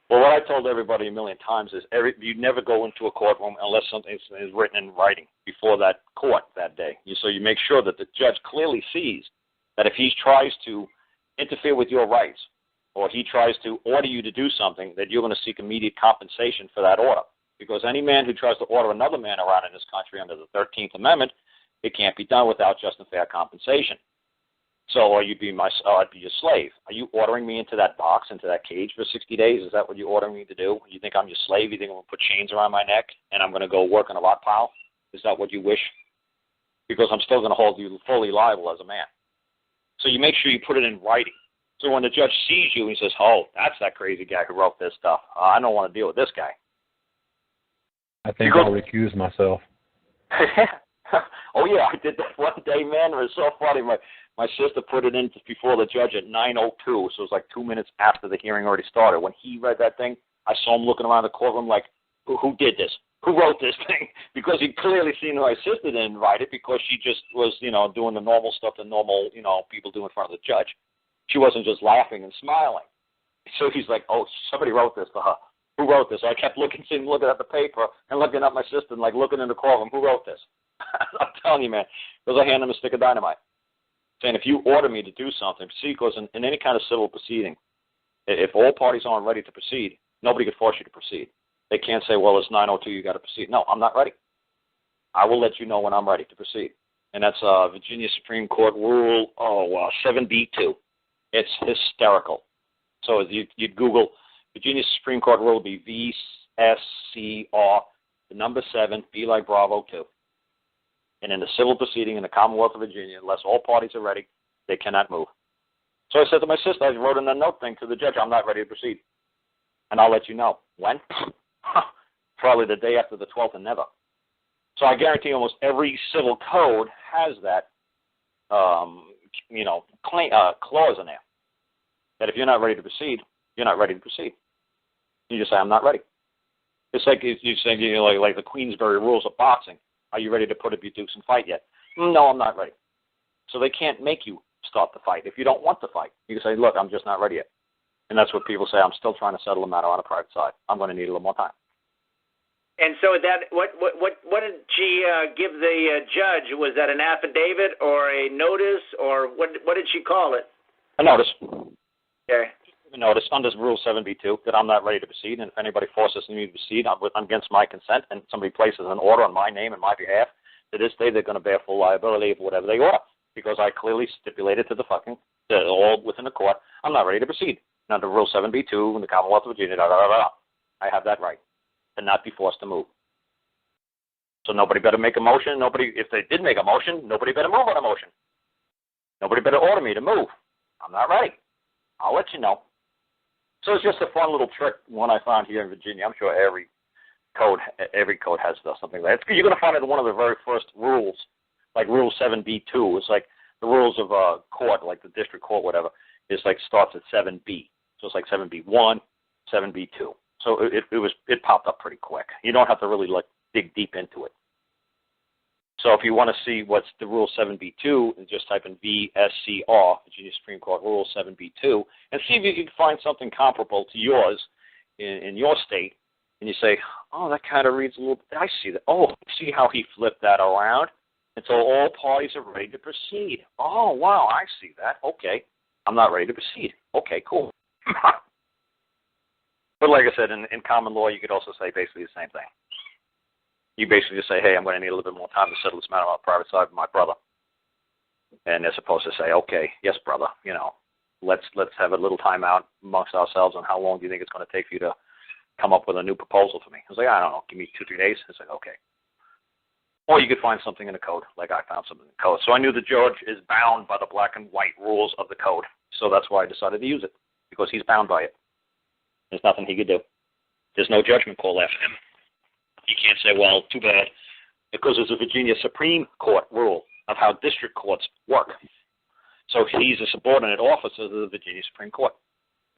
Well, what I told everybody a million times is you never go into a courtroom unless something is written in writing before that court that day. So you make sure that the judge clearly sees that if he tries to interfere with your rights or he tries to order you to do something, that you're going to seek immediate compensation for that order. Because any man who tries to order another man around in this country under the 13th Amendment, it can't be done without just and fair compensation. So, or I'd be your slave. Are you ordering me into that box, into that cage for 60 days? Is that what you're ordering me to do? You think I'm your slave? You think I'm going to put chains around my neck and I'm going to go work in a rock pile? Is that what you wish? Because I'm still going to hold you fully liable as a man. So you make sure you put it in writing. So when the judge sees you, he says, oh, that's that crazy guy who wrote this stuff. I don't want to deal with this guy. I think I'll recuse myself. Oh, yeah, I did that one day, man. It was so funny. My sister put it in before the judge at 9:02, so it was like 2 minutes after the hearing already started. When he read that thing, I saw him looking around the courtroom like, who did this? Who wrote this thing? Because he'd clearly seen my sister didn't write it because she just was, doing the normal stuff that normal, people do in front of the judge. She wasn't just laughing and smiling. So he's like, oh, somebody wrote this for her. Who wrote this? So I kept looking at the paper and looking at my sister and, looking in the courtroom. Who wrote this? I'm telling you, man, because I hand him a stick of dynamite. Saying if you order me to do something, see, because in any kind of civil proceeding, if all parties aren't ready to proceed, nobody could force you to proceed. They can't say, well, it's 9:02, you got to proceed. No, I'm not ready. I will let you know when I'm ready to proceed. And that's Virginia Supreme Court Rule 7B2. It's hysterical. So you'd Google Virginia Supreme Court Rule, be VSCR, the number 7, B like Bravo 2. And in the civil proceeding in the Commonwealth of Virginia, unless all parties are ready, they cannot move. So I said to my sister, I wrote in a note thing to the judge, I'm not ready to proceed. And I'll let you know. When? Probably the day after the 12th and never. So I guarantee almost every civil code has that, clause in there. That if you're not ready to proceed, you're not ready to proceed. You just say, I'm not ready. It's like you say, like the Queensberry rules of boxing. Are you ready to put up your dukes and fight yet? No, I'm not ready. So they can't make you start the fight if you don't want to fight. You can say, look, I'm just not ready yet. And that's what people say. I'm still trying to settle the matter on a private side. I'm going to need a little more time. And so what did she give the judge? Was that an affidavit or a notice, or what did she call it? A notice. Okay. A notice under Rule 7B2 that I'm not ready to proceed, and if anybody forces me to proceed against my consent, and somebody places an order on my name and my behalf, to this day they're going to bear full liability of whatever they order, because I clearly stipulated to all within the court, I'm not ready to proceed. And under Rule 7B2 in the Commonwealth of Virginia, I have that right to not be forced to move. So nobody better make a motion. If they did make a motion, nobody better move on a motion. Nobody better order me to move. I'm not ready. I'll let you know. So it's just a fun little trick, one I found here in Virginia. I'm sure every code has something like that. You're going to find it in one of the very first rules, like Rule 7B2. It's like the rules of court, like the district court, whatever. It's like starts at 7B. So it's like 7B1, 7B2. So it popped up pretty quick. You don't have to really dig deep into it. So if you want to see what's the Rule 7B2, just type in VSCR, Virginia Supreme Court Rule 7B2, and see if you can find something comparable to yours in your state. And you say, oh, that kind of reads a little, I see that. Oh, see how he flipped that around? Until all parties are ready to proceed. Oh, wow, I see that. Okay, I'm not ready to proceed. Okay, cool. But like I said, in common law, you could also say basically the same thing. You basically just say, hey, I'm going to need a little bit more time to settle this matter on the private side with my brother. And they're supposed to say, okay, yes, brother, let's have a little time out amongst ourselves on how long do you think it's going to take for you to come up with a new proposal for me. I was like, I don't know, give me 2-3 days. It's like, okay. Or you could find something in the code, like I found something in the code. So I knew the judge is bound by the black and white rules of the code. So that's why I decided to use it, because he's bound by it. There's nothing he could do. There's no judgment call after him. You can't say, well, too bad, because there's a Virginia Supreme Court rule of how district courts work. So he's a subordinate officer to the Virginia Supreme Court.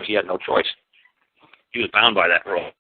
He had no choice. He was bound by that rule.